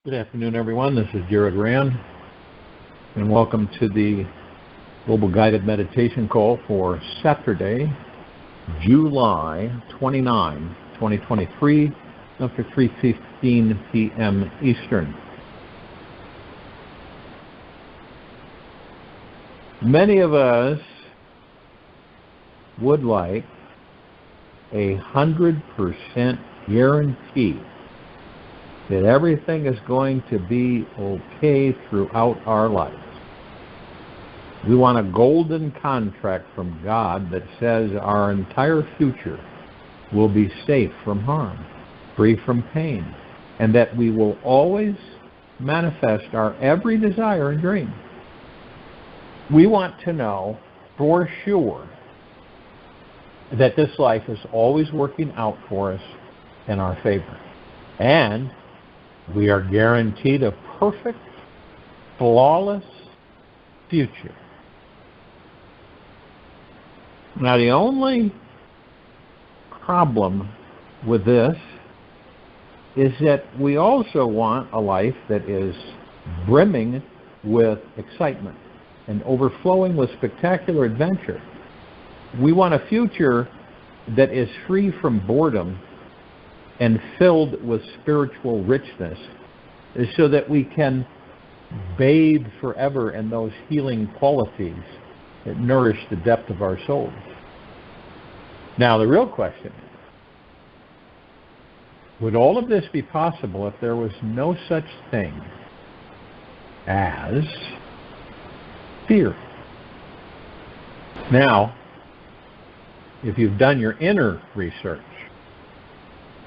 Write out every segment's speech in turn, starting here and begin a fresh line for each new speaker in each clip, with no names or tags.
Good afternoon, everyone. This is Jared Rand, and welcome to the Global Guided Meditation Call for Saturday, July 29, 2023, after 3:15 p.m. Eastern. Many of us would like 100% guarantee that everything is going to be okay throughout our lives. We want a golden contract from God that says our entire future will be safe from harm, free from pain, and that we will always manifest our every desire and dream. We want to know for sure that this life is always working out for us in our favor. And we are guaranteed a perfect, flawless future. Now, the only problem with this is that we also want a life that is brimming with excitement and overflowing with spectacular adventure. We want a future that is free from boredom and filled with spiritual richness, so that we can bathe forever in those healing qualities that nourish the depth of our souls. Now, the real question is, would all of this be possible if there was no such thing as fear? Now, if you've done your inner research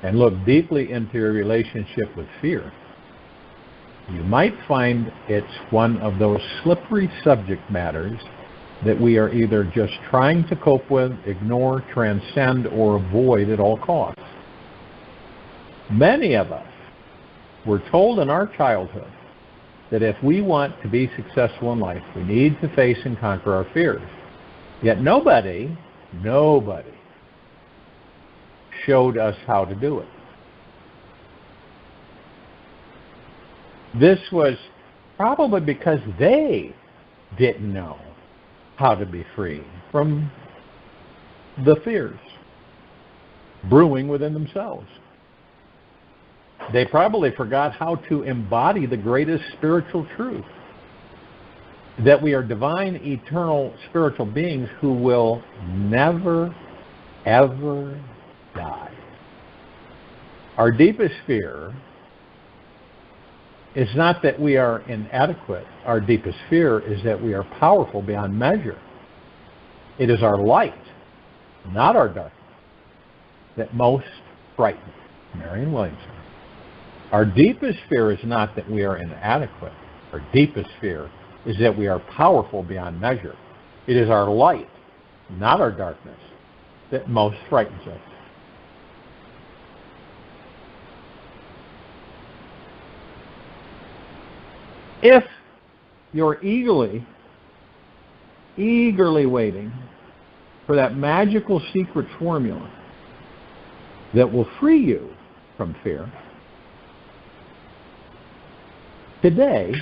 and look deeply into your relationship with fear, you might find it's one of those slippery subject matters that we are either just trying to cope with, ignore, transcend, or avoid at all costs. Many of us were told in our childhood that if we want to be successful in life, we need to face and conquer our fears. Yet nobody showed us how to do it. This was probably because they didn't know how to be free from the fears brewing within themselves. They probably forgot how to embody the greatest spiritual truth, that we are divine, eternal spiritual beings who will never, ever die. Our deepest fear is not that we are inadequate. Our deepest fear is that we are powerful beyond measure. It is our light, not our darkness, that most frightens. Marion Williamson. Our deepest fear is not that we are inadequate. Our deepest fear is that we are powerful beyond measure. It is our light, not our darkness, that most frightens us. If you're eagerly waiting for that magical secret formula that will free you from fear, today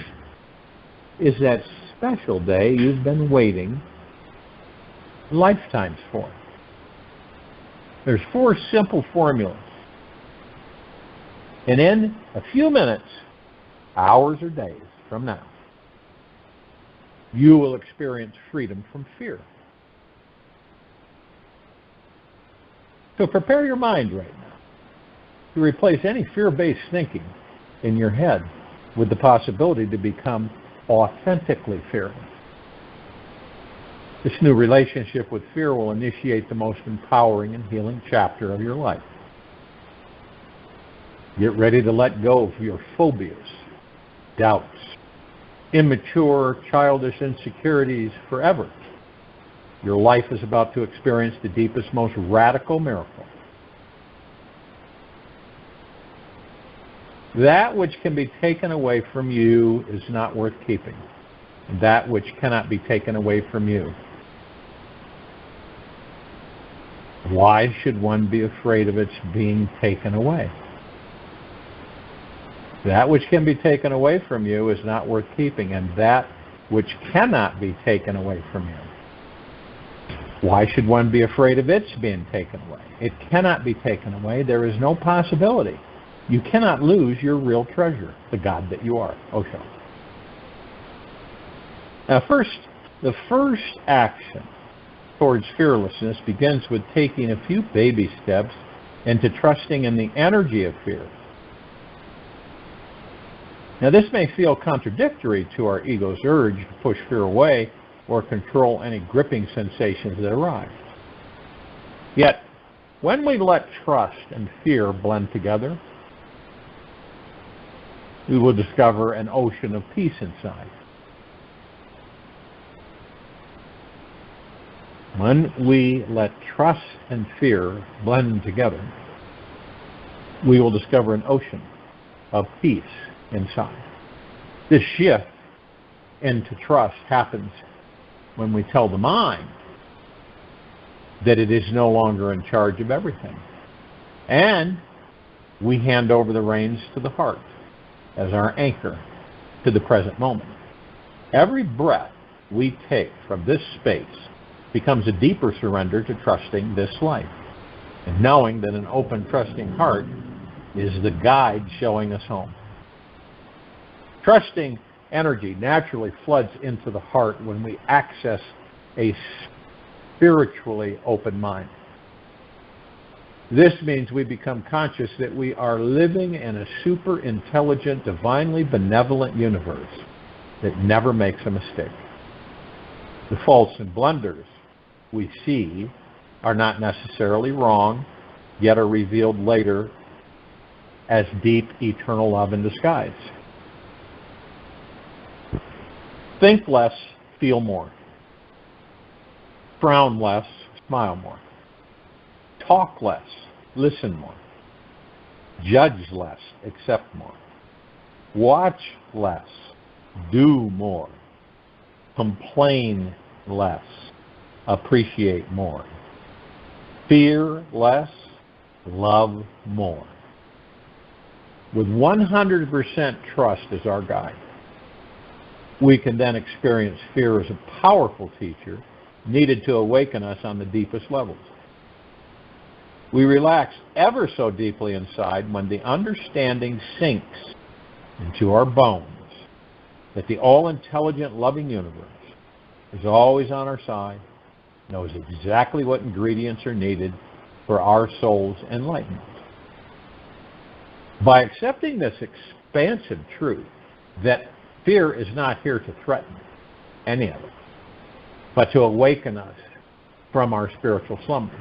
is that special day you've been waiting lifetimes for. There's 4 simple formulas. And in a few minutes, hours or days from now, you will experience freedom from fear. So prepare your mind right now to replace any fear-based thinking in your head with the possibility to become authentically fearless. This new relationship with fear will initiate the most empowering and healing chapter of your life. Get ready to let go of your phobias, doubts, immature, childish insecurities forever. Your life is about to experience the deepest, most radical miracle. That which can be taken away from you is not worth keeping. That which cannot be taken away from you. Why should one be afraid of its being taken away? That which can be taken away from you is not worth keeping, and that which cannot be taken away from you. Why should one be afraid of its being taken away? It cannot be taken away. There is no possibility. You cannot lose your real treasure, the God that you are, Osho. Now, the first action towards fearlessness begins with taking a few baby steps into trusting in the energy of fear. Now, this may feel contradictory to our ego's urge to push fear away or control any gripping sensations that arise. Yet, when we let trust and fear blend together, we will discover an ocean of peace inside. When we let trust and fear blend together, we will discover an ocean of peace inside. This shift into trust happens when we tell the mind that it is no longer in charge of everything. And we hand over the reins to the heart as our anchor to the present moment. Every breath we take from this space becomes a deeper surrender to trusting this life, and knowing that an open, trusting heart is the guide showing us home. Trusting energy naturally floods into the heart when we access a spiritually open mind. This means we become conscious that we are living in a super intelligent, divinely benevolent universe that never makes a mistake. The faults and blunders we see are not necessarily wrong, yet are revealed later as deep, eternal love in disguise. Think less, feel more. Frown less, smile more. Talk less, listen more. Judge less, accept more. Watch less, do more. Complain less, appreciate more. Fear less, love more. With 100% trust as our guide, we can then experience fear as a powerful teacher needed to awaken us on the deepest levels. We relax ever so deeply inside when the understanding sinks into our bones that the all-intelligent, loving universe is always on our side, knows exactly what ingredients are needed for our soul's enlightenment. By accepting this expansive truth that fear is not here to threaten any of us, but to awaken us from our spiritual slumber,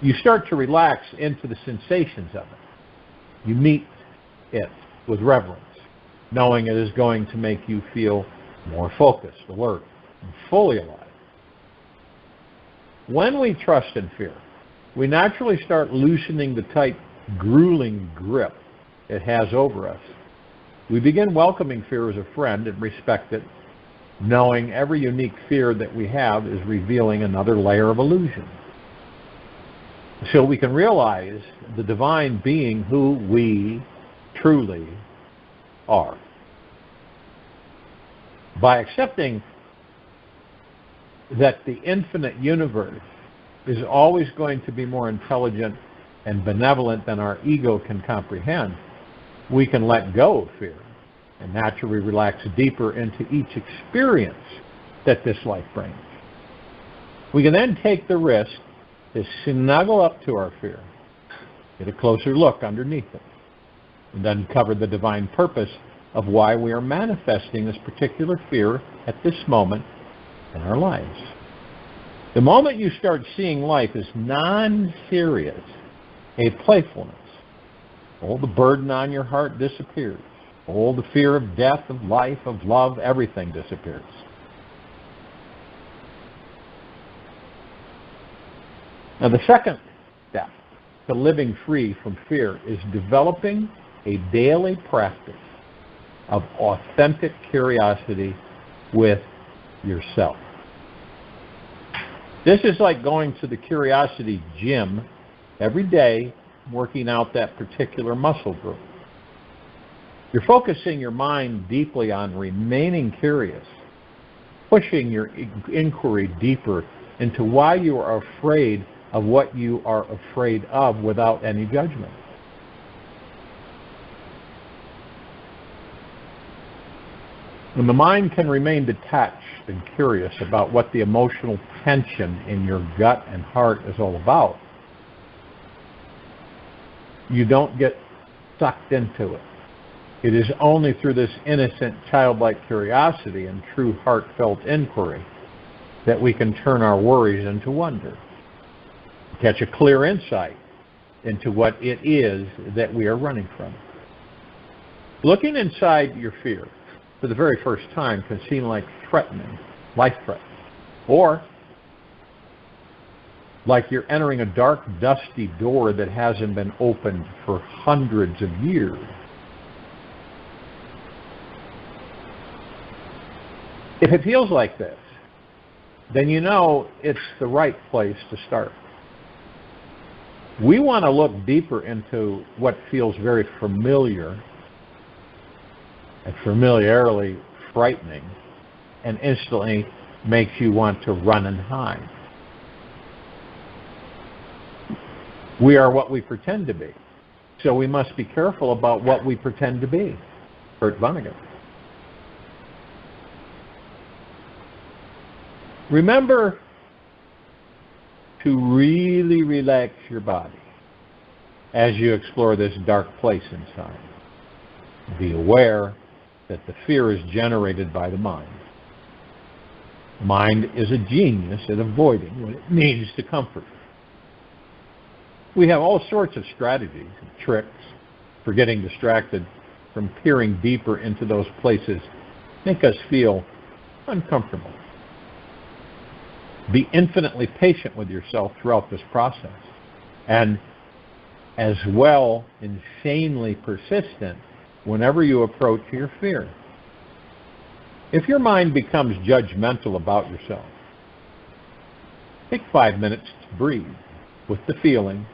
you start to relax into the sensations of it. You meet it with reverence, knowing it is going to make you feel more focused, alert, and fully alive. When we trust in fear, we naturally start loosening the tight, grueling grip it has over us. We begin welcoming fear as a friend and respect it, knowing every unique fear that we have is revealing another layer of illusion. So we can realize the divine being who we truly are. By accepting that the infinite universe is always going to be more intelligent and benevolent than our ego can comprehend, we can let go of fear and naturally relax deeper into each experience that this life brings. We can then take the risk to snuggle up to our fear, get a closer look underneath it, and uncover the divine purpose of why we are manifesting this particular fear at this moment in our lives. The moment you start seeing life as non-serious, a playfulness, all the burden on your heart disappears. All the fear of death, of life, of love, everything disappears. Now, the second step to living free from fear is developing a daily practice of authentic curiosity with yourself. This is like going to the curiosity gym every day working out that particular muscle group. You're focusing your mind deeply on remaining curious, pushing your inquiry deeper into why you are afraid of what you are afraid of without any judgment. When the mind can remain detached and curious about what the emotional tension in your gut and heart is all about, you don't get sucked into it. It is only through this innocent, childlike curiosity and true heartfelt inquiry that we can turn our worries into wonder, catch a clear insight into what it is that we are running from. Looking inside your fear for the very first time can seem like threatening, life-threatening, or like you're entering a dark, dusty door that hasn't been opened for hundreds of years. If it feels like this, then you know it's the right place to start. We want to look deeper into what feels very familiar and familiarly frightening and instantly makes you want to run and hide. We are what we pretend to be, so we must be careful about what we pretend to be. Kurt Vonnegut. Remember to really relax your body as you explore this dark place inside. Be aware that the fear is generated by the mind. Mind is a genius at avoiding what it means to comfort. We have all sorts of strategies and tricks for getting distracted from peering deeper into those places make us feel uncomfortable. Be infinitely patient with yourself throughout this process, and as well insanely persistent whenever you approach your fear. If your mind becomes judgmental about yourself, take 5 minutes to breathe with the feeling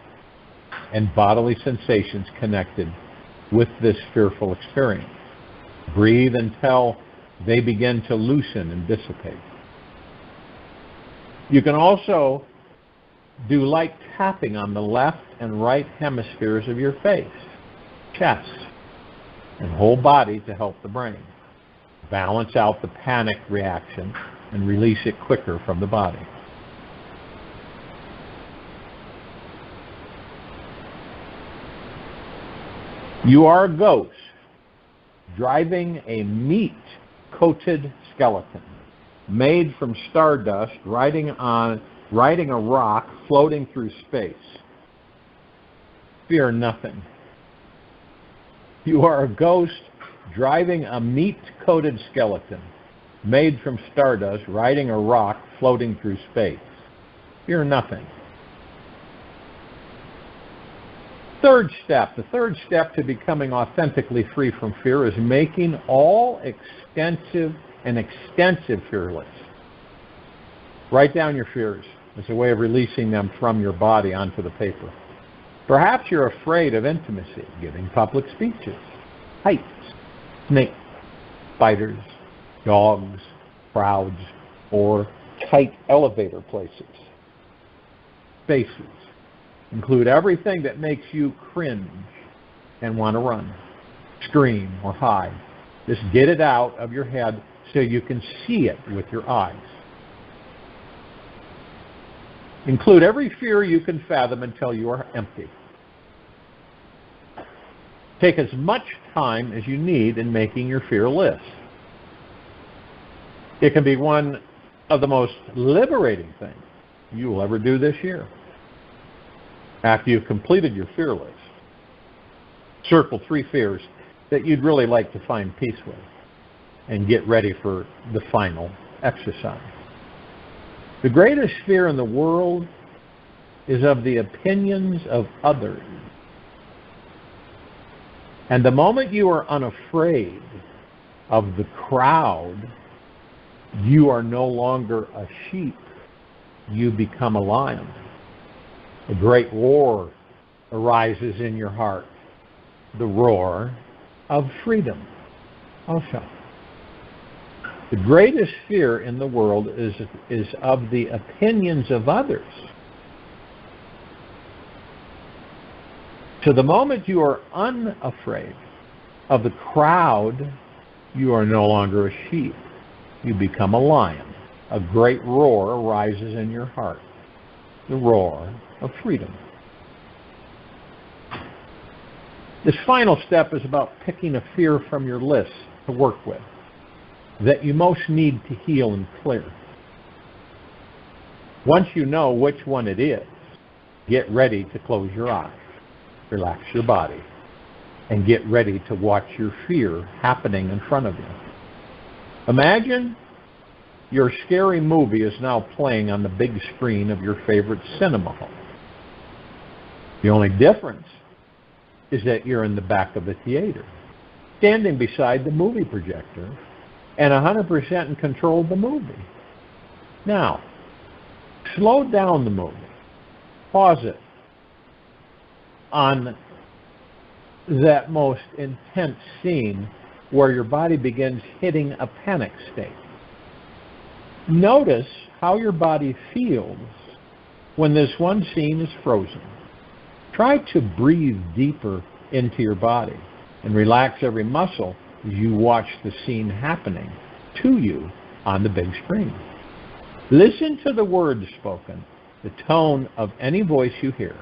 and bodily sensations connected with this fearful experience. Breathe until they begin to loosen and dissipate. You can also do light tapping on the left and right hemispheres of your face, chest, and whole body to help the brain balance out the panic reaction and release it quicker from the body. You are a ghost driving a meat-coated skeleton made from stardust, riding a rock floating through space. Fear nothing. You are a ghost driving a meat-coated skeleton made from stardust, riding a rock floating through space. Fear nothing. The third step to becoming authentically free from fear is making all extensive fear lists. Write down your fears as a way of releasing them from your body onto the paper. Perhaps you're afraid of intimacy, giving public speeches, heights, snakes, spiders, dogs, crowds, or tight elevator places. Spaces. Include everything that makes you cringe and want to run, scream, or hide. Just get it out of your head so you can see it with your eyes. Include every fear you can fathom until you are empty. Take as much time as you need in making your fear list. It can be one of the most liberating things you will ever do this year. After you've completed your fear list, circle 3 fears that you'd really like to find peace with and get ready for the final exercise. The greatest fear in the world is of the opinions of others. And the moment you are unafraid of the crowd, you are no longer a sheep. You become a lion. A great roar arises in your heart, the roar of freedom also. The greatest fear in the world is of the opinions of others. So the moment you are unafraid of the crowd, you are no longer a sheep. You become a lion. A great roar arises in your heart, the roar of freedom. This final step is about picking a fear from your list to work with that you most need to heal and clear. Once you know which one it is, get ready to close your eyes, relax your body, and get ready to watch your fear happening in front of you. Imagine your scary movie is now playing on the big screen of your favorite cinema hall. The only difference is that you're in the back of the theater, standing beside the movie projector, and 100% in control of the movie. Now, slow down the movie. Pause it on that most intense scene where your body begins hitting a panic state. Notice how your body feels when this one scene is frozen. Try to breathe deeper into your body and relax every muscle as you watch the scene happening to you on the big screen. Listen to the words spoken, the tone of any voice you hear.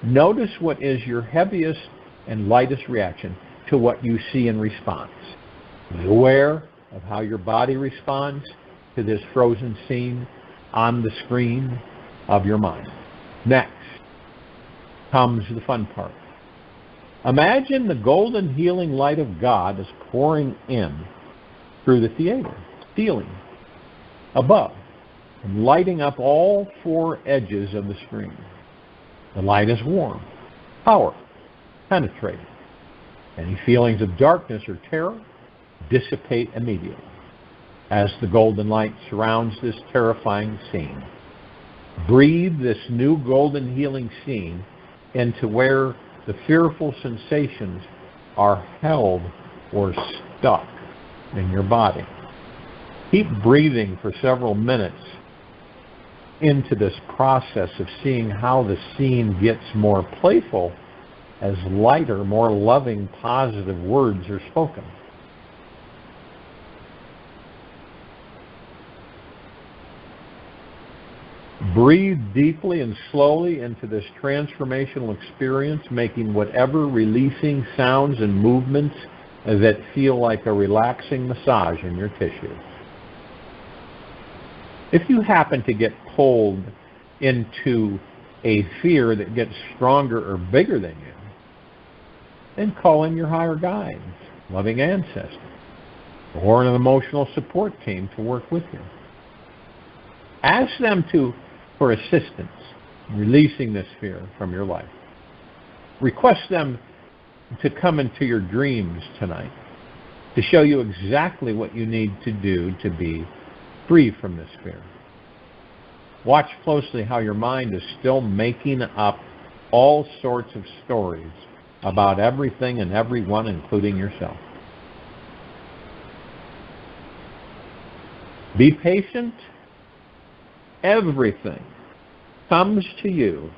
Notice what is your heaviest and lightest reaction to what you see in response. Be aware of how your body responds to this frozen scene on the screen of your mind. Next comes the fun part. Imagine the golden healing light of God is pouring in through the theater, ceiling, above, and lighting up all four edges of the screen. The light is warm, powerful, penetrating. Any feelings of darkness or terror dissipate immediately as the golden light surrounds this terrifying scene. Breathe this new golden healing scene into where the fearful sensations are held or stuck in your body. Keep breathing for several minutes into this process of seeing how the scene gets more playful as lighter, more loving, positive words are spoken. Breathe deeply and slowly into this transformational experience, making whatever releasing sounds and movements that feel like a relaxing massage in your tissues. If you happen to get pulled into a fear that gets stronger or bigger than you, then call in your higher guides, loving ancestors, or an emotional support team to work with you. Ask them for assistance in releasing this fear from your life. Request them to come into your dreams tonight to show you exactly what you need to do to be free from this fear. Watch closely how your mind is still making up all sorts of stories about everything and everyone, including yourself. Be patient. Everything comes to you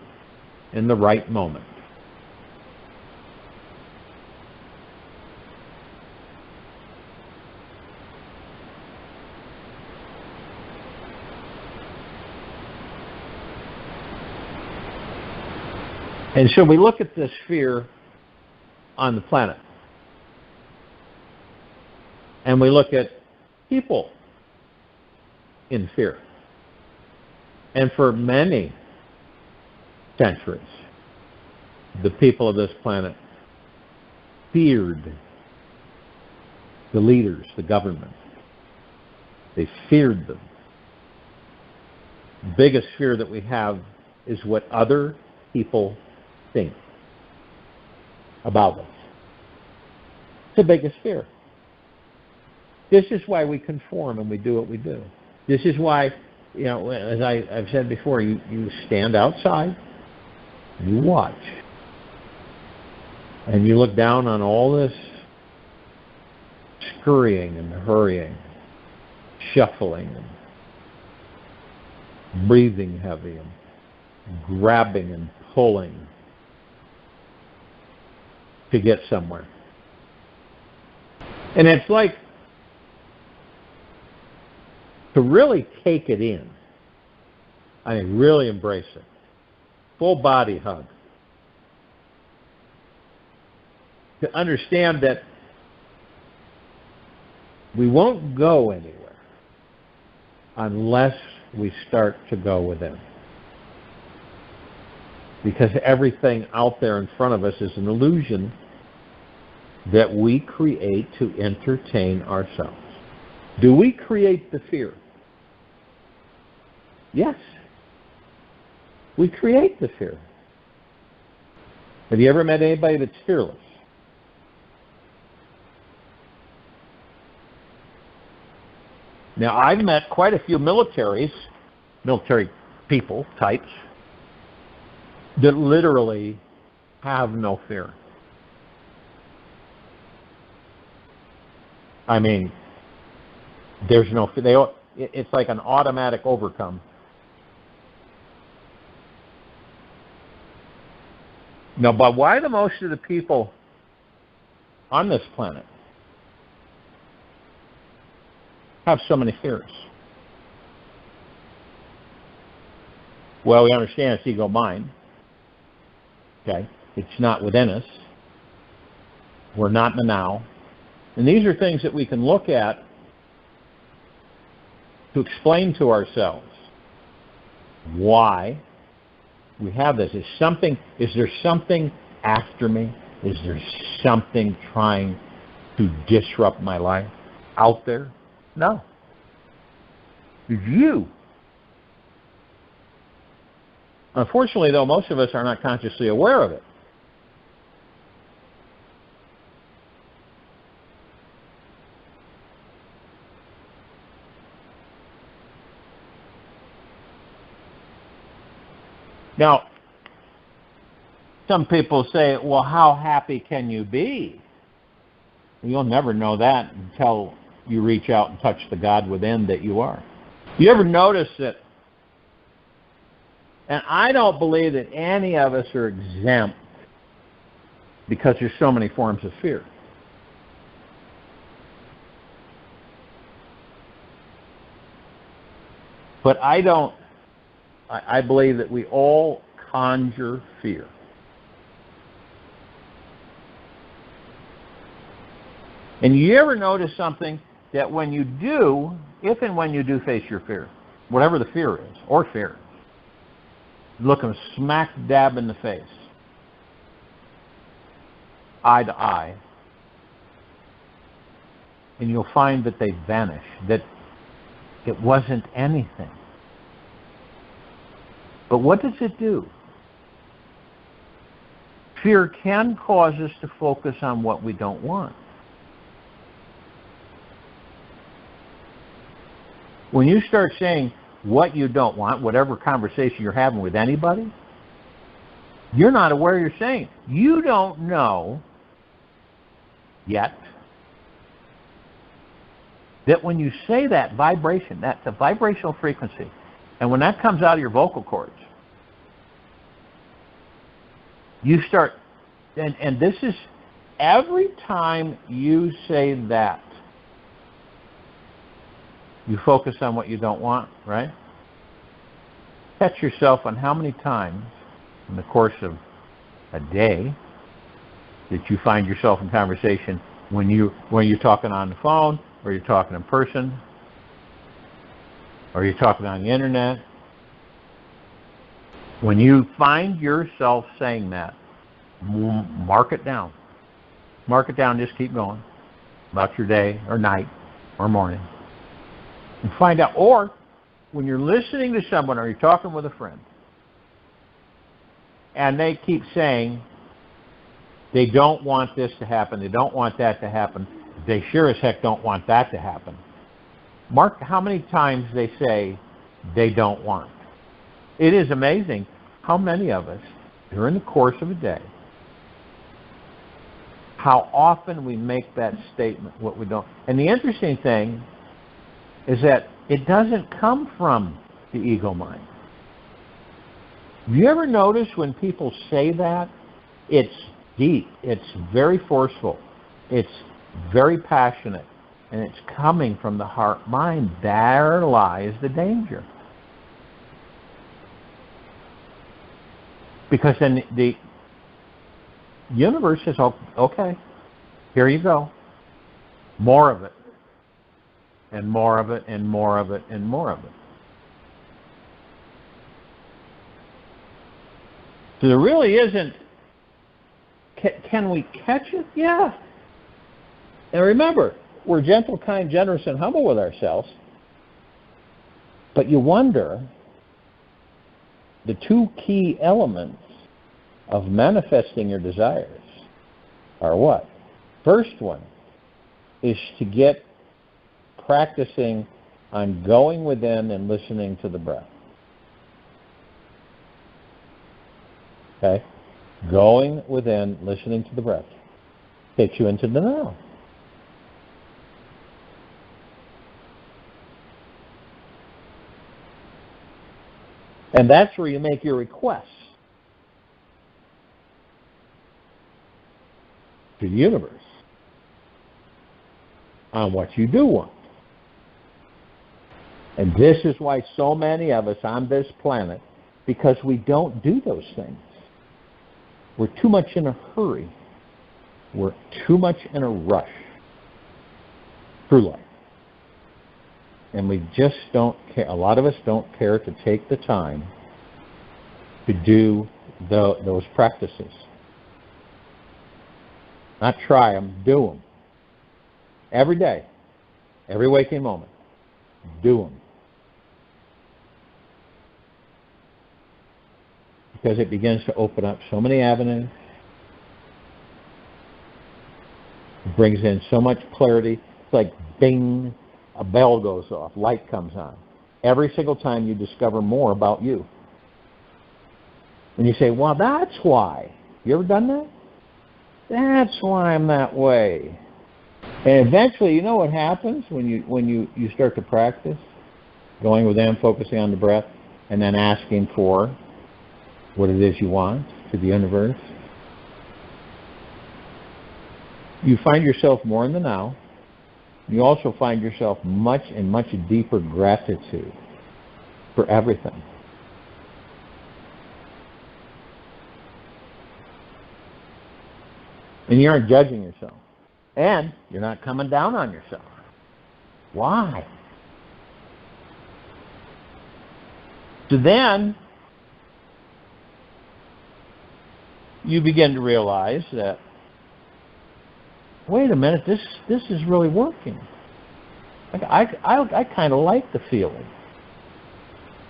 in the right moment. And so we look at this fear on the planet, and we look at people in fear. And for many centuries, the people of this planet feared the leaders, the government. They feared them. The biggest fear that we have is what other people think about us. It's the biggest fear. This is why we conform and we do what we do. This is why, as I've said before, you stand outside and you watch And you look down on all this scurrying and hurrying, shuffling, and breathing heavy, and grabbing and pulling to get somewhere. And it's like to really take it in. I mean, really embrace it. Full body hug. To understand that we won't go anywhere unless we start to go within. Because everything out there in front of us is an illusion that we create to entertain ourselves. Do we create the fear? Yes. We create the fear. Have you ever met anybody that's fearless? Now, I've met quite a few military people, types, that literally have no fear. I mean, there's no fear. It's like an automatic overcome. Now, but why do most of the people on this planet have so many fears? Well, we understand it's ego mind. Okay? It's not within us. We're not in the now. And these are things that we can look at to explain to ourselves why we have this. Is there something after me? Is there something trying to disrupt my life out there? No. It's you. Unfortunately, though, most of us are not consciously aware of it. Now, some people say, well, how happy can you be? You'll never know that until you reach out and touch the God within that you are. You ever notice that? And I don't believe that any of us are exempt because there's so many forms of fear. But I believe that we all conjure fear. And you ever notice something that when you do, if and when you do face your fear, whatever the fear is, or fear, look them smack dab in the face, eye to eye, and you'll find that they vanish, that it wasn't anything. But what does it do? Fear can cause us to focus on what we don't want. When you start saying what you don't want, whatever conversation you're having with anybody, you're not aware you're saying. You don't know yet that when you say that vibration, that's a vibrational frequency, and when that comes out of your vocal cords, you start, and this is every time you say that, you focus on what you don't want, right? Catch yourself on how many times in the course of a day that you find yourself in conversation when you're talking on the phone, or you're talking in person, or you're talking on the internet. When you find yourself saying that, mark it down. Mark it down, just keep going about your day or night or morning. And find out, or when you're listening to someone or you're talking with a friend, and they keep saying they don't want this to happen, they don't want that to happen, they sure as heck don't want that to happen. Mark how many times they say they don't want. It is amazing how many of us, during the course of a day, how often we make that statement, what we don't. And the interesting thing is that it doesn't come from the ego mind. Have you ever noticed when people say that, it's deep, it's very forceful, it's very passionate, and it's coming from the heart mind? There lies the danger. Because then the universe says, okay, here you go. More of it. And more of it, and more of it, and more of it. So there really isn't, can we catch it? Yeah. And remember, we're gentle, kind, generous, and humble with ourselves. But you wonder, the two key elements of manifesting your desires are what? First one is to get practicing on going within and listening to the breath. Okay? Going within, listening to the breath takes you into the now. And that's where you make your requests to the universe on what you do want. And this is why so many of us on this planet, because we don't do those things. We're too much in a hurry. We're too much in a rush through life. And we just don't care. A lot of us don't care to take the time to do those practices. Not try them, do them. Every day, every waking moment, do them. Because it begins to open up so many avenues. It brings in so much clarity. It's like bing, a bell goes off, light comes on. Every single time you discover more about you. And you say, well, that's why. You ever done that? That's why I'm that way. And eventually, you know what happens when you start to practice? Going within, focusing on the breath, and then asking for what it is you want to the universe. You find yourself more in the now. You also find yourself much deeper gratitude for everything. And you aren't judging yourself. And you're not coming down on yourself. Why? So then you begin to realize that, wait a minute, this is really working. I kind of like the feeling.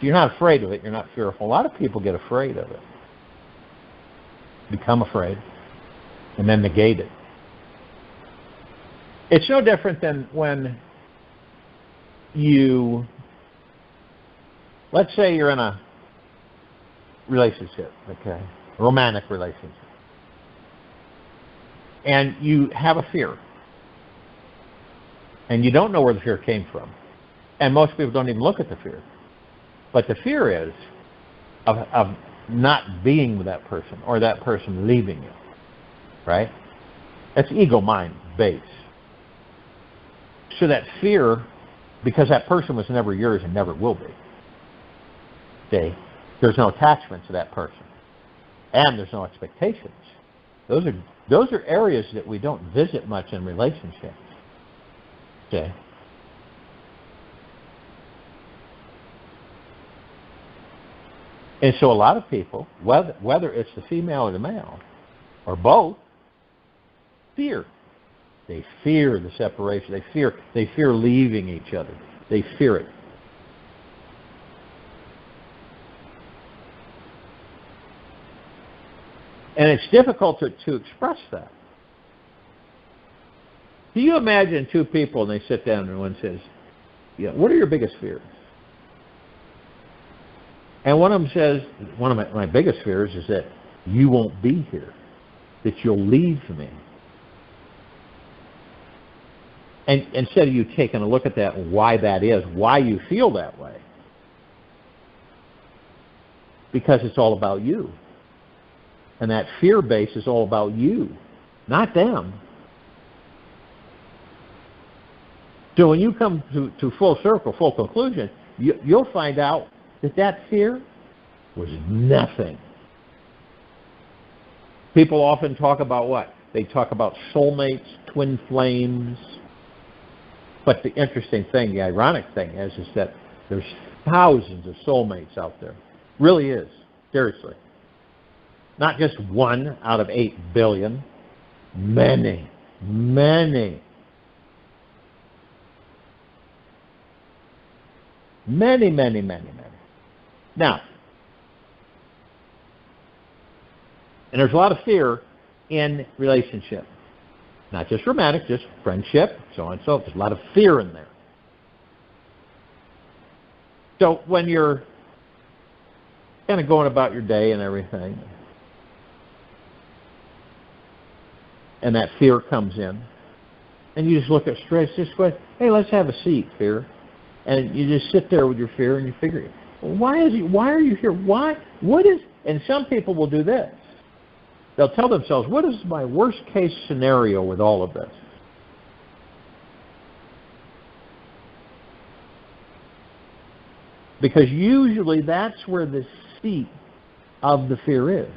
You're not afraid of it. You're not fearful. A lot of people get afraid of it. Become afraid. And then negate it. It's no different than when you, let's say you're in a relationship, okay, a romantic relationship, and you have a fear, and you don't know where the fear came from, and most people don't even look at the fear, but the fear is of not being with that person or that person leaving you, right? That's ego mind based. So that fear, because that person was never yours and never will be, okay, there's no attachment to that person. And there's no expectations. Those are areas that we don't visit much in relationships. Okay. And so a lot of people, whether it's the female or the male, or both, fear. They fear the separation. They fear leaving each other. They fear it. And it's difficult to express that. Do you imagine two people and they sit down and one says, yeah, what are your biggest fears? And one of them says, one of my biggest fears is that you won't be here, that you'll leave me. And instead of you taking a look at that and why that is, why you feel that way, because it's all about you. And that fear base is all about you, not them. So when you come to full circle, full conclusion, you'll find out that fear was nothing. People often talk about what? They talk about soulmates, twin flames. But the interesting thing, the ironic thing is that there's thousands of soulmates out there. Really is. Seriously. Not just 1 out of 8 billion. Many, many. Many, many, many, many. Now, and there's a lot of fear in relationship. Not just romantic, just friendship, so on and so forth. There's a lot of fear in there. So when you're kind of going about your day and everything, and that fear comes in, and you just look at stress, just go, hey, let's have a seat, fear. And you just sit there with your fear and you figure, why are you here? Why? What is, and some people will do this. They'll tell themselves, what is my worst case scenario with all of this? Because usually that's where the seat of the fear is.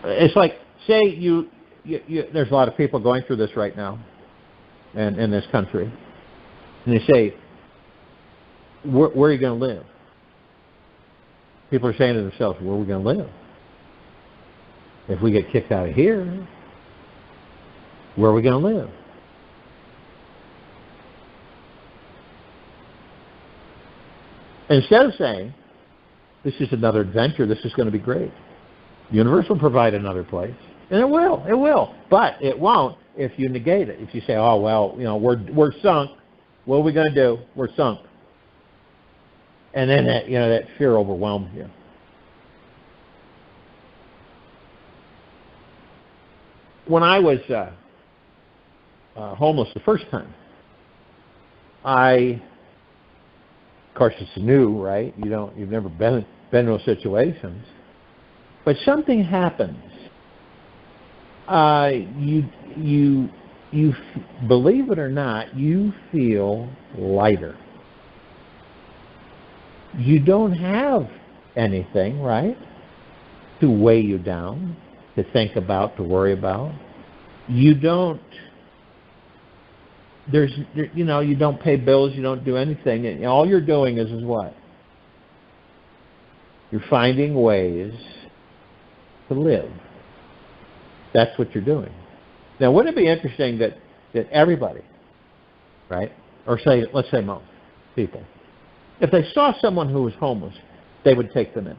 It's like, say there's a lot of people going through this right now in this country. And they say, where are you going to live? People are saying to themselves, where are we going to live? If we get kicked out of here, where are we going to live? Instead of saying, this is another adventure, this is going to be great. The universe will provide another place. And it will. But it won't if you negate it. If you say, oh, well, we're sunk. What are we going to do? We're sunk. And then that fear overwhelms you. When I was homeless the first time, of course it's new, right? You've never been in those situations. But something happens. You believe it or not, you feel lighter. You don't have anything, right, to weigh you down, to think about, to worry about. You don't. You don't pay bills. You don't do anything. And all you're doing is what? You're finding ways to live. That's what you're doing. Now, wouldn't it be interesting that everybody, right, or let's say most people, if they saw someone who was homeless, they would take them in.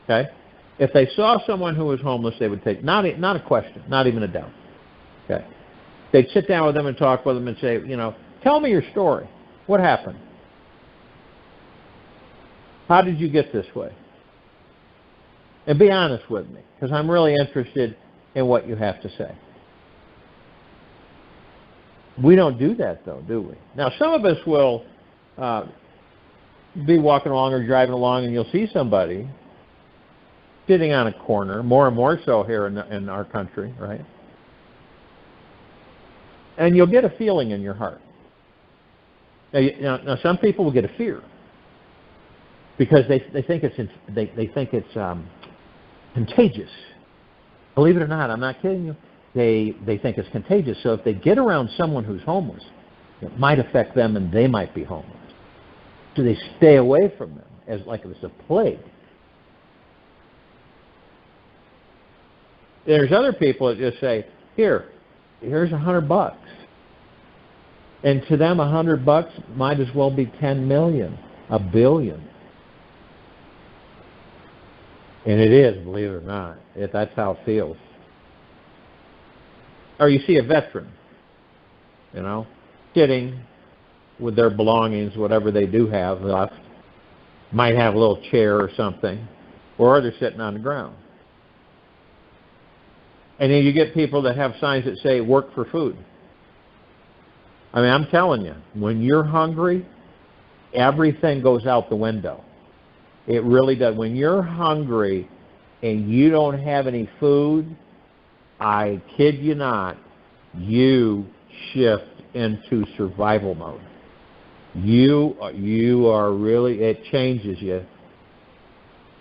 Okay? If they saw someone who was homeless, they would take, not a question, not even a doubt. Okay? They'd sit down with them and talk with them and say, tell me your story. What happened? How did you get this way? And be honest with me, because I'm really interested in what you have to say. We don't do that, though, do we? Now, some of us will be walking along or driving along, and you'll see somebody sitting on a corner, more and more so here in our country, right? And you'll get a feeling in your heart. Now some people will get a fear because they think it's contagious. Believe it or not, I'm not kidding you. They think it's contagious. So if they get around someone who's homeless, it might affect them, and they might be homeless. So they stay away from them as like it was a plague. There's other people that just say, here's $100. And to them, $100 might as well be 10 million, $1 billion. And it is, believe it or not. That's how it feels. Or you see a veteran, sitting with their belongings, whatever they do have left, might have a little chair or something, or they're sitting on the ground. And then you get people that have signs that say, work for food. I mean, I'm telling you, when you're hungry, everything goes out the window. It really does. When you're hungry and you don't have any food, I kid you not, you shift into survival mode. You are really, it changes you.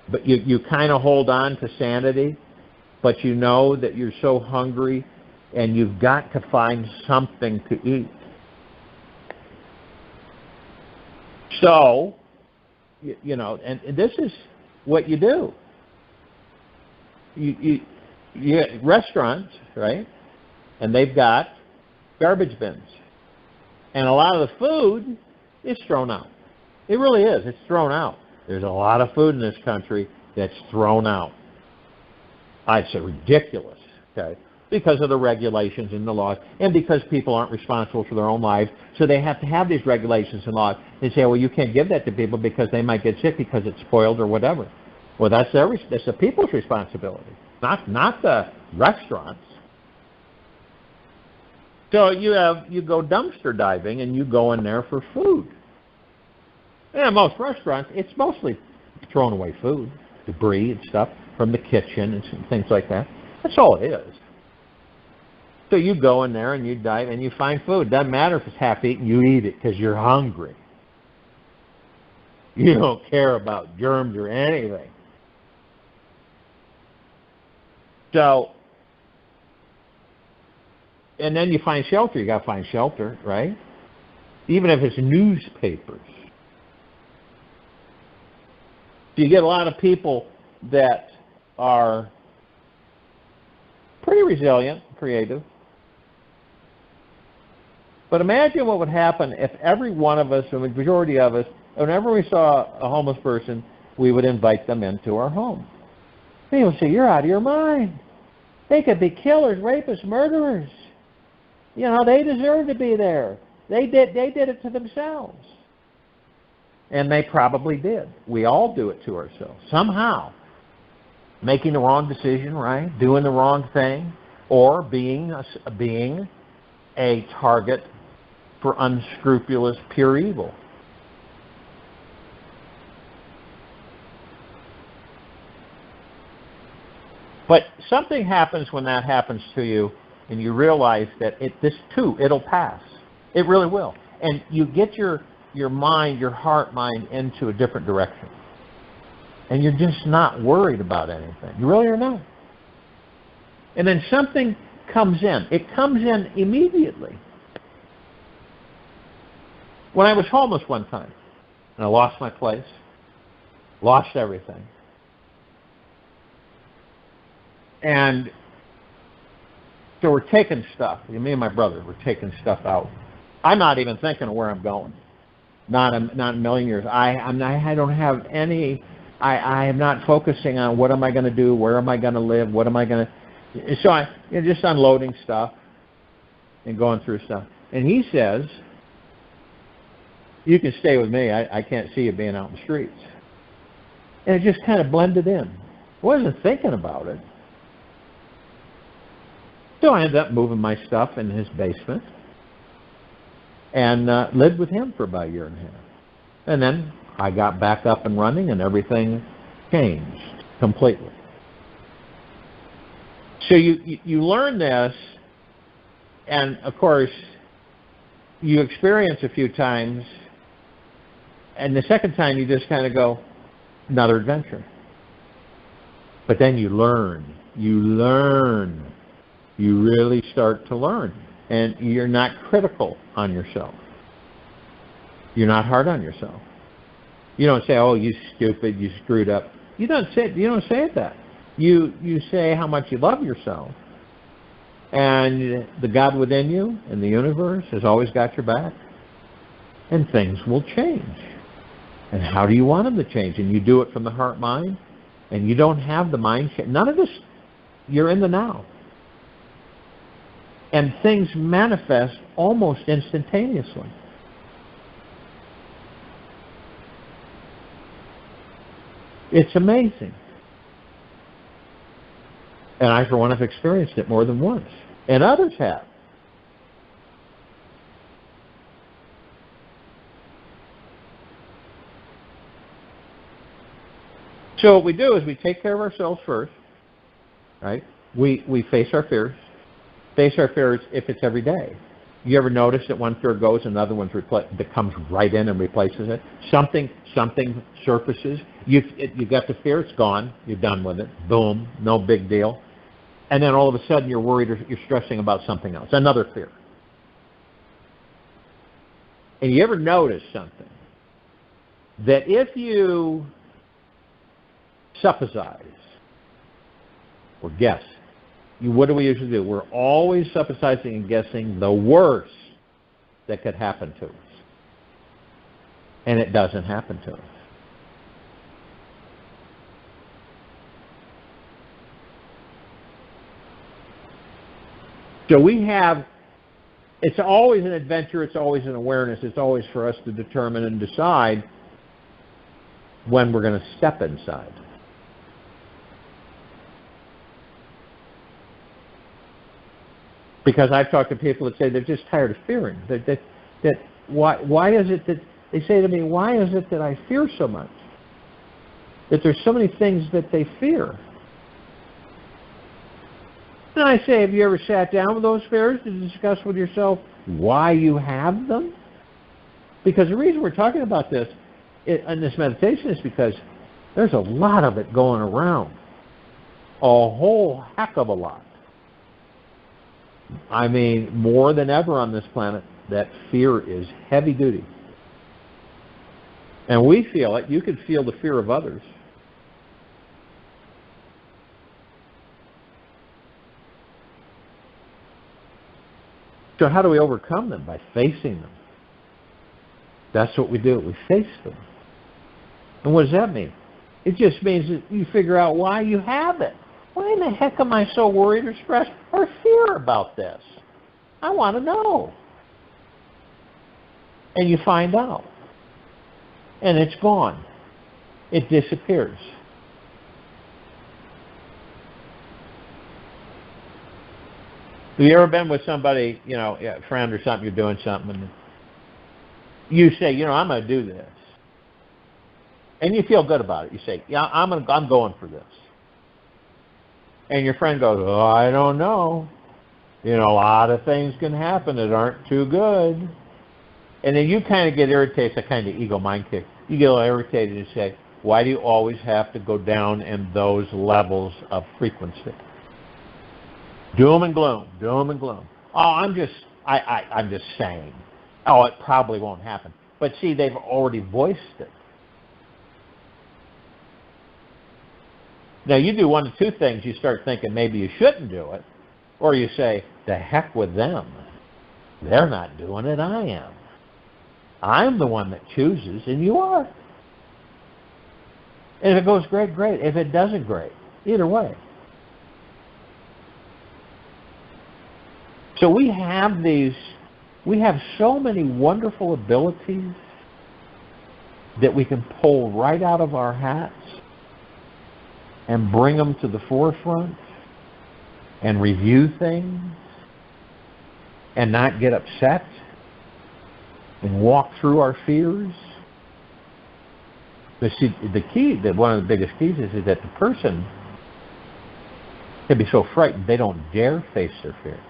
But you kind of hold on to sanity, but you know that you're so hungry and you've got to find something to eat. So, you know, and this is what you do. You get restaurants, right? And they've got garbage bins. And a lot of the food is thrown out. It really is. It's thrown out. There's a lot of food in this country that's thrown out. I'd say ridiculous, okay? Because of the regulations and the laws, and because people aren't responsible for their own lives, so they have to have these regulations and laws. They say, well, you can't give that to people because they might get sick because it's spoiled or whatever. Well, that's the people's responsibility, not the restaurants. So you go dumpster diving and you go in there for food. And most restaurants, it's mostly thrown away food, debris and stuff from the kitchen and things like that. That's all it is. So you go in there and you dive and you find food. Doesn't matter if it's half eaten, you eat it because you're hungry. You don't care about germs or anything. So, and then you find shelter. You got to find shelter, right? Even if it's newspapers. So you get a lot of people that are pretty resilient, creative. But imagine what would happen if every one of us, or the majority of us, whenever we saw a homeless person, we would invite them into our home. People would say, you're out of your mind. They could be killers, rapists, murderers. You know, they deserve to be there. They did it to themselves. And they probably did. We all do it to ourselves. Somehow. Making the wrong decision, right? Doing the wrong thing. Or being a target for unscrupulous, pure evil. But something happens when that happens to you, and you realize that this too, it'll pass. It really will. And you get your mind, your heart mind, into a different direction. And you're just not worried about anything. You really are not. And then something comes in. It comes in immediately. When I was homeless one time, and I lost my place, lost everything. And so we're taking stuff. Me and my brother were taking stuff out. I'm not even thinking of where I'm going. Not a million years. I don't have any. I am not focusing on what am I going to do, where am I going to live, what am I going to. So I just unloading stuff and going through stuff. And he says, "You can stay with me. I can't see you being out in the streets." And it just kind of blended in. I wasn't thinking about it. So I ended up moving my stuff in his basement and lived with him for about a year and a half. And then I got back up and running and everything changed completely. So you learn this, and of course you experience a few times, and the second time you just kind of go, another adventure. But then you learn. You really start to learn. And you're not critical on yourself. You're not hard on yourself. You don't say, oh, you stupid, you screwed up. You don't say it that. You say how much you love yourself. And the God within you and the universe has always got your back. And things will change. And how do you want them to change? And you do it from the heart mind. And you don't have the mind change. None of this. You're in the now. And things manifest almost instantaneously. It's amazing. And I, for one, have experienced it more than once. And others have. So what we do is we take care of ourselves first, right? We face our fears. Face our fears if it's every day. You ever notice that one fear goes, another one that comes right in and replaces it? Something surfaces. You've got the fear, it's gone. You're done with it. Boom, no big deal. And then all of a sudden you're worried or you're stressing about something else, another fear. And you ever notice something? That if you supposize or guess, what do we usually do? We're always supposizing and guessing the worst that could happen to us. And it doesn't happen to us. So we have, it's always an adventure, it's always an awareness, it's always for us to determine and decide when we're going to step inside. Because I've talked to people that say they're just tired of fearing. Why is it that, they say to me, why is it that I fear so much? That there's so many things that they fear. And I say, have you ever sat down with those fears to discuss with yourself why you have them? Because the reason we're talking about this in this meditation is because there's a lot of it going around. A whole heck of a lot. I mean, more than ever on this planet, that fear is heavy duty. And we feel it. You can feel the fear of others. So how do we overcome them? By facing them. That's what we do. We face them. And what does that mean? It just means that you figure out why you have it. Why in the heck am I so worried or stressed or fear about this? I want to know. And you find out. And it's gone. It disappears. Have you ever been with somebody, a friend or something, you're doing something, and you say, I'm going to do this. And you feel good about it. You say, yeah, I'm going for this. And your friend goes, oh, I don't know. A lot of things can happen that aren't too good. And then you kind of get irritated. It's a kind of ego mind kick. You get a little irritated and say, why do you always have to go down in those levels of frequency? Doom and gloom, doom and gloom. Oh, I'm just saying. Oh, it probably won't happen. But see, they've already voiced it. Now, you do one of two things. You start thinking maybe you shouldn't do it, or you say, the heck with them. They're not doing it, I am. I'm the one that chooses, and you are. And if it goes great, great. If it doesn't, great. Either way. So we have so many wonderful abilities that we can pull right out of our hats and bring them to the forefront and review things and not get upset and walk through our fears. But see, one of the biggest keys is that the person can be so frightened they don't dare face their fear.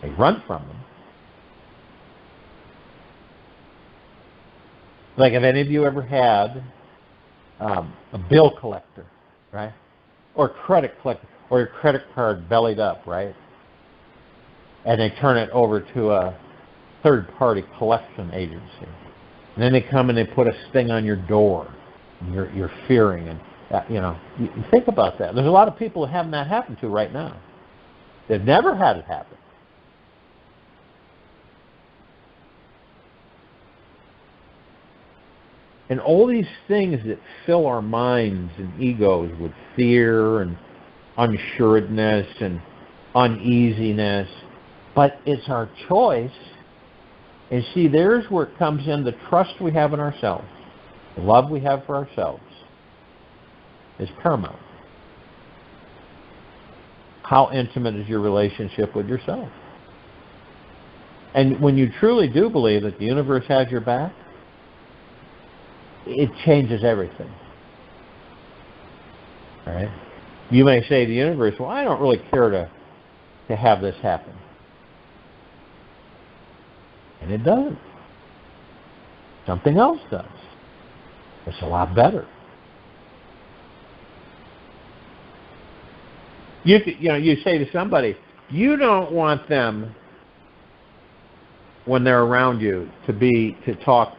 They run from them. Like, have any of you ever had a bill collector, right? Or a credit collector, or your credit card bellied up, right? And they turn it over to a third-party collection agency. And then they come and they put a sting on your door. And you're fearing. And, you think about that. There's a lot of people having that happen to right now. They've never had it happen. And all these things that fill our minds and egos with fear and unsuredness and uneasiness, but it's our choice. And see, there's where it comes in, the trust we have in ourselves, the love we have for ourselves is paramount. how intimate is your relationship with yourself? And when you truly do believe that the universe has your back, it changes everything. All right? You may say to the universe, well, I don't really care to have this happen. And it doesn't. Something else does. It's a lot better. You say to somebody, you don't want them, when they're around you, to talk.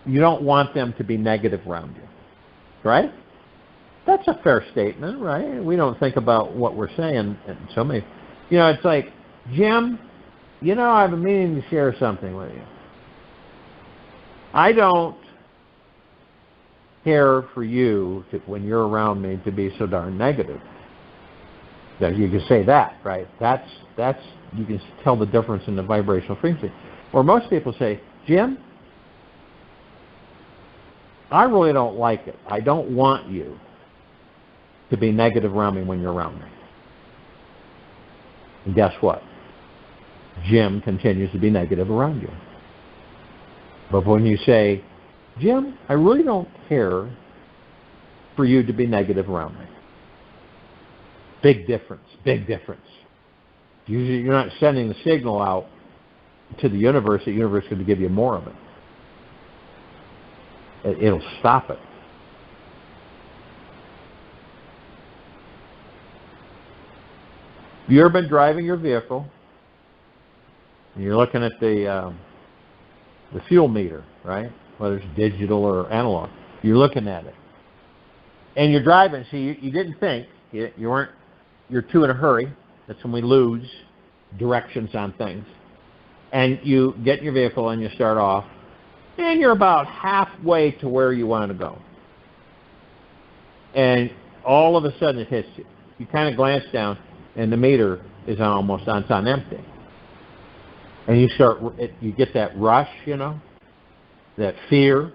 You don't want them to be negative around you, right? That's a fair statement, right? We don't think about what we're saying. And so many, it's like, Jim, I have a meaning to share something with you. I don't care for you when you're around me to be so darn negative. You can say that, right? That's you can tell the difference in the vibrational frequency. Or most people say, Jim, I really don't like it. I don't want you to be negative around me when you're around me. And guess what? Jim continues to be negative around you. But when you say, Jim, I really don't care for you to be negative around me. Big difference, big difference. Usually you're not sending the signal out to the universe is going to give you more of it. It'll stop it. Have you ever been driving your vehicle and you're looking at the fuel meter, right? Whether it's digital or analog. You're looking at it. And you're driving, so you didn't think, you're too in a hurry. That's when we lose directions on things. And you get in your vehicle and you start off, and you're about halfway to where you want to go. And all of a sudden it hits you. You kind of glance down, and the meter is almost on empty. And you get that rush, that fear.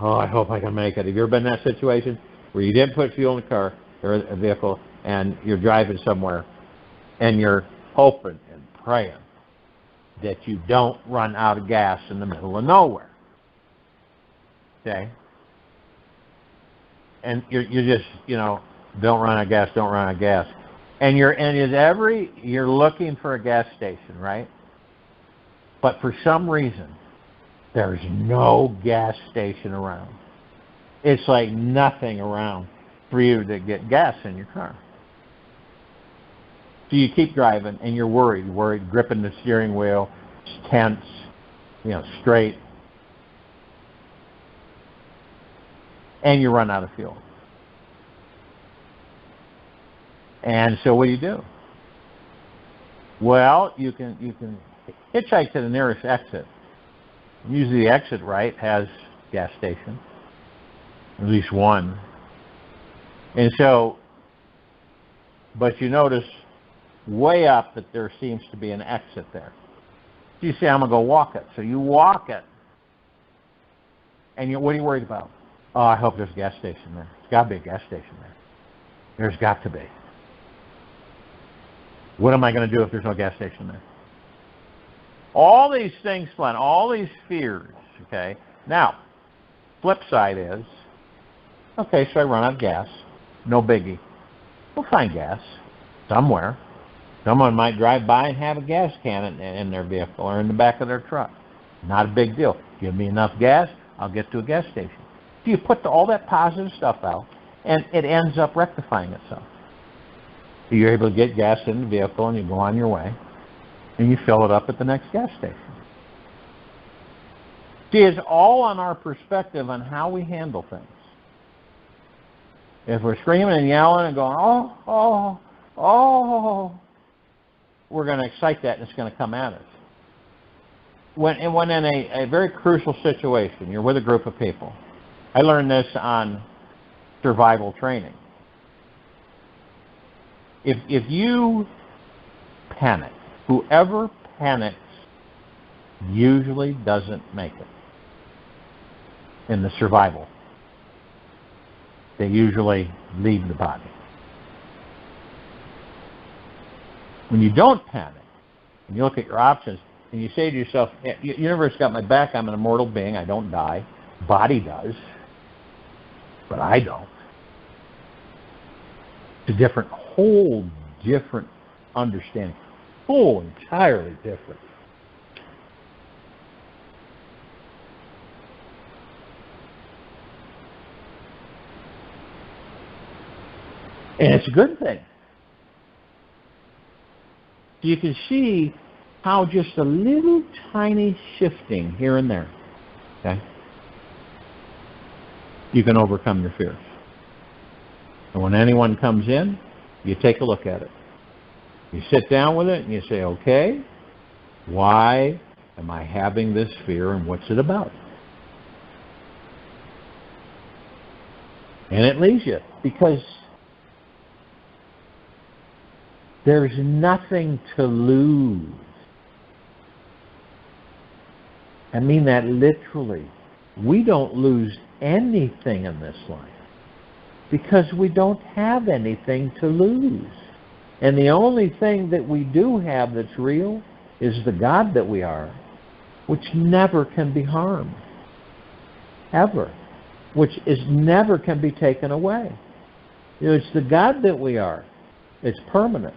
Oh, I hope I can make it. Have you ever been in that situation where you didn't put fuel in the car or a vehicle, and you're driving somewhere, and you're hoping and praying that you don't run out of gas in the middle of nowhere? Okay? And you're just, don't run out of gas, don't run out of gas. And you're looking for a gas station, right? But for some reason, there's no gas station around. It's like nothing around for you to get gas in your car. So you keep driving, and you're worried, gripping the steering wheel, it's tense, straight. And you run out of fuel. And so what do? Well, you can hitchhike to the nearest exit. Usually the exit right has gas station, at least one. And so, but you notice way up that there seems to be an exit there. So you say, I'm going to go walk it. So you walk it. And what are you worried about? Oh, I hope there's a gas station there. There's got to be a gas station there. There's got to be. What am I going to do if there's no gas station there? All these things, all these fears, okay? Now, flip side is, okay, so I run out of gas. No biggie. We'll find gas somewhere. Someone might drive by and have a gas can in their vehicle or in the back of their truck. Not a big deal. Give me enough gas, I'll get to a gas station. So you put all that positive stuff out, and it ends up rectifying itself. So you're able to get gas in the vehicle, and you go on your way, and you fill it up at the next gas station. See, it's all on our perspective on how we handle things. If we're screaming and yelling and going, oh, we're going to excite that, and it's going to come at us. When in a very crucial situation, you're with a group of people. I learned this on survival training. If you panic, whoever panics usually doesn't make it in the survival. They usually leave the body. When you don't panic, and you look at your options, and you say to yourself, universe got my back, I'm an immortal being, I don't die. Body does, but I don't. It's a whole different understanding. Whole entirely different. And it's a good thing. You can see how just a little tiny shifting here and there, okay, you can overcome your fears. And when anyone comes in, you take a look at it. You sit down with it and you say, okay, why am I having this fear and what's it about? And it leaves you because there's nothing to lose. I mean that literally. We don't lose anything in this life because we don't have anything to lose. And the only thing that we do have that's real is the God that we are, which never can be harmed, ever, which is never can be taken away. It's the God that we are. It's permanent.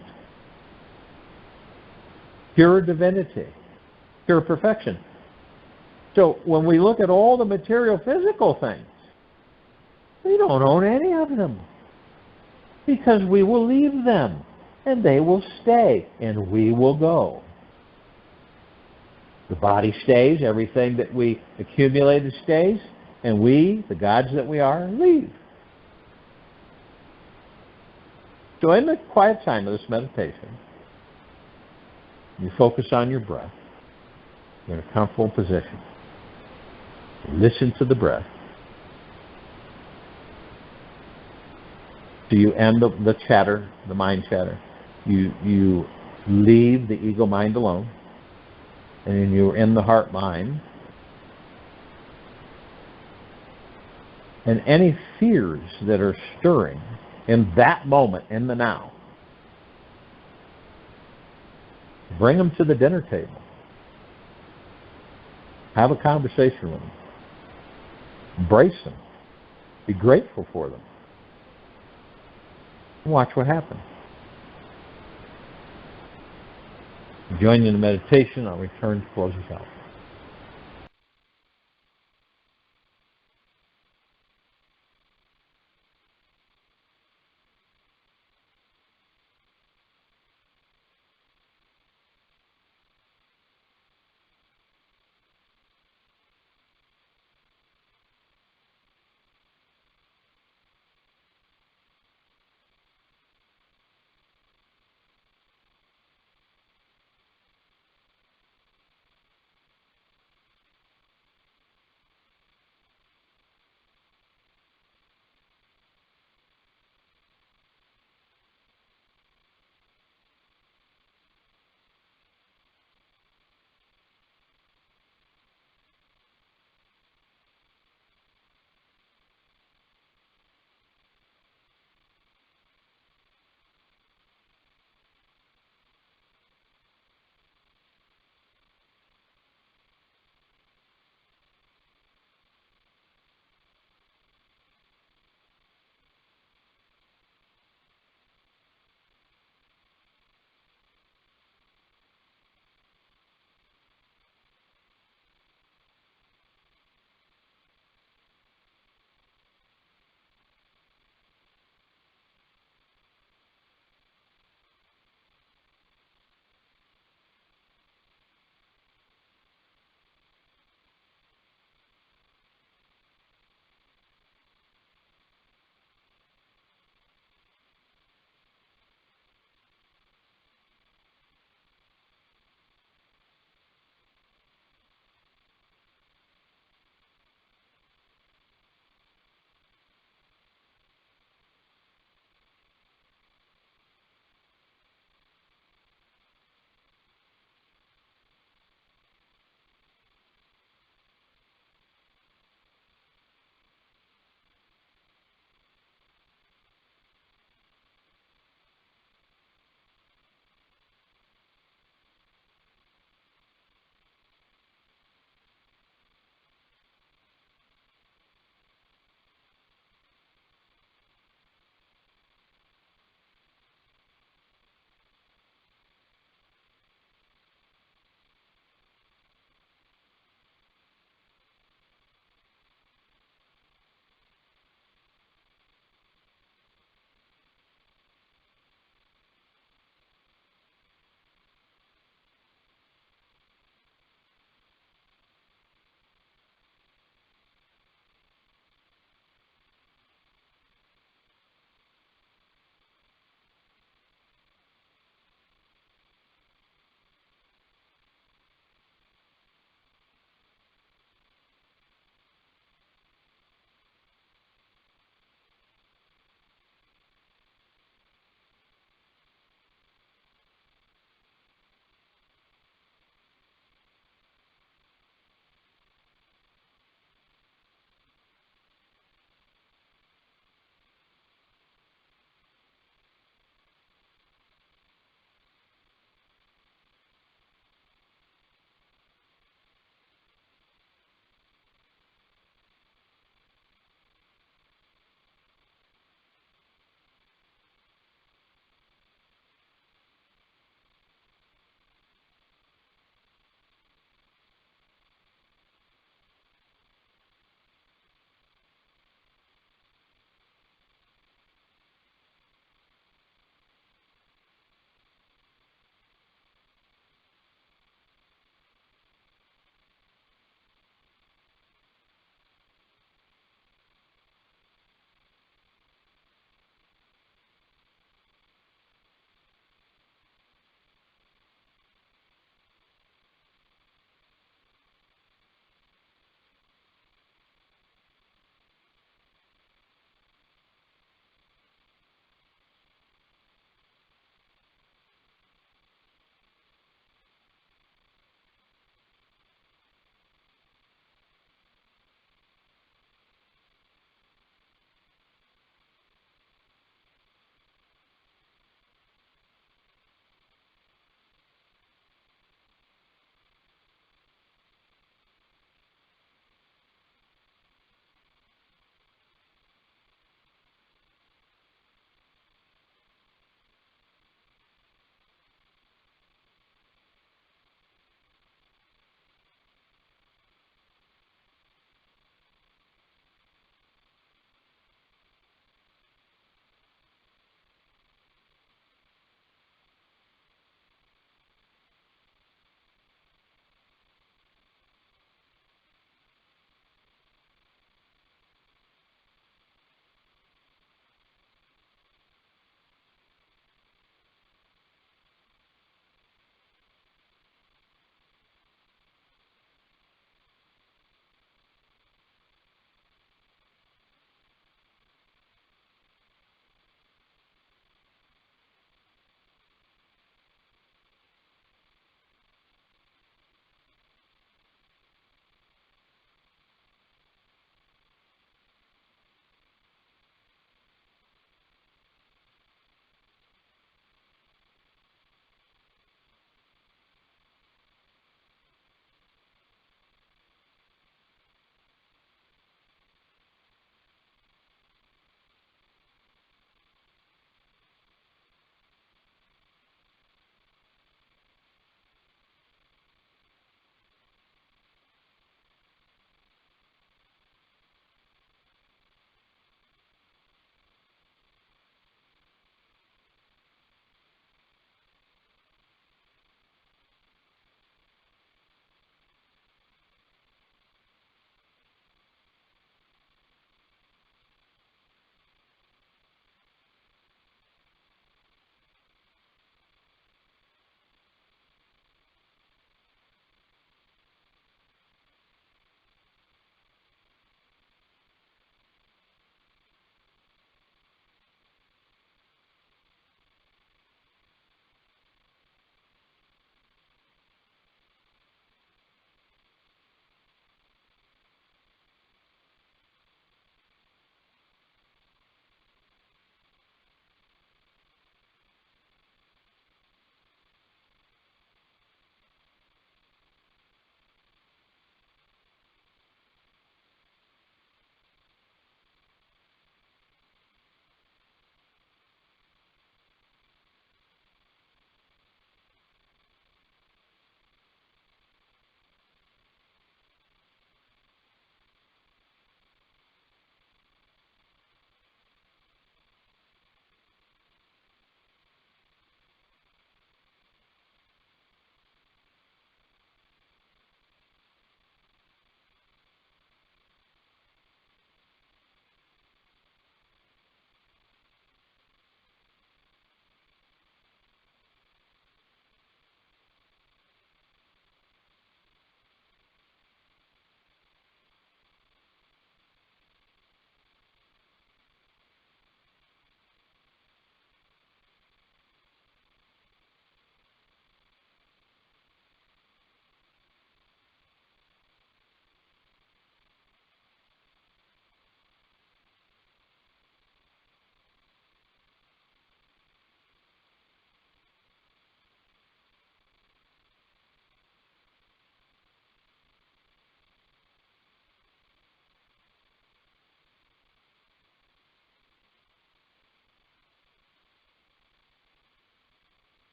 Pure divinity, pure perfection. So when we look at all the material physical things, we don't own any of them because we will leave them and they will stay and we will go. The body stays, everything that we accumulated stays, and we, the gods that we are, leave. So in the quiet time of this meditation, you focus on your breath. You're in a comfortable position. Listen to the breath. So you end the chatter, the mind chatter. You leave the ego mind alone, and then you're in the heart mind. And any fears that are stirring in that moment, in the now, bring them to the dinner table. Have a conversation with them. Embrace them. Be grateful for them. Watch what happens. Join you in the meditation. I'll return to close us out.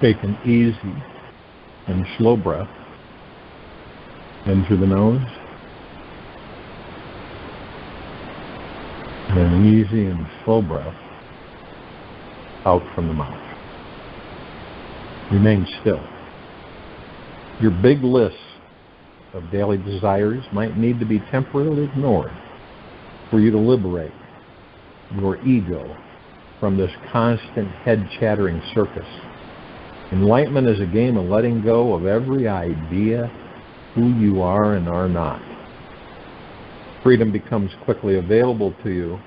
Take an easy and slow breath in through the nose, and an easy and slow breath out from the mouth. Remain still. Your big list of daily desires might need to be temporarily ignored for you to liberate your ego from this constant head-chattering circus. Enlightenment is a game of letting go of every idea who you are and are not. Freedom becomes quickly available to you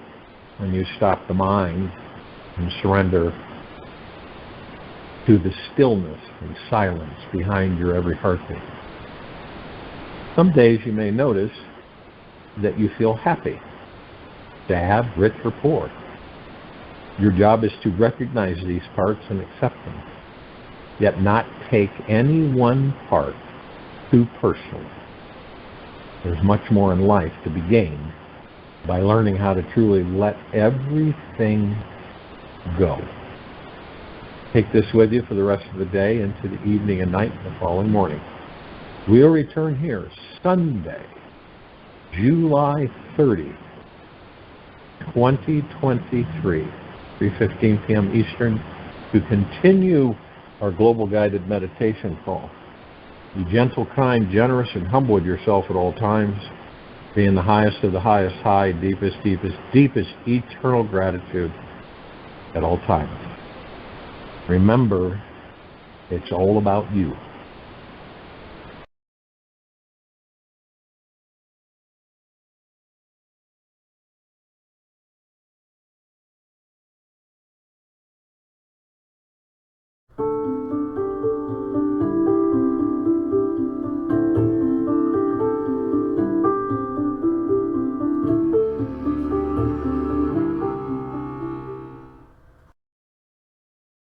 when you stop the mind and surrender to the stillness and silence behind your every heartbeat. Some days you may notice that you feel happy, sad, rich, or poor. Your job is to recognize these parts and accept them, yet not take any one part too personally. There's much more in life to be gained by learning how to truly let everything go. Take this with you for the rest of the day, into the evening and night, and the following morning. We'll return here Sunday, July 30, 2023, 3:15 p.m. Eastern, to continue our global guided meditation call. Be gentle, kind, generous, and humble with yourself at all times. Be in the highest of the highest high, deepest, deepest, deepest eternal gratitude at all times. Remember, it's all about you.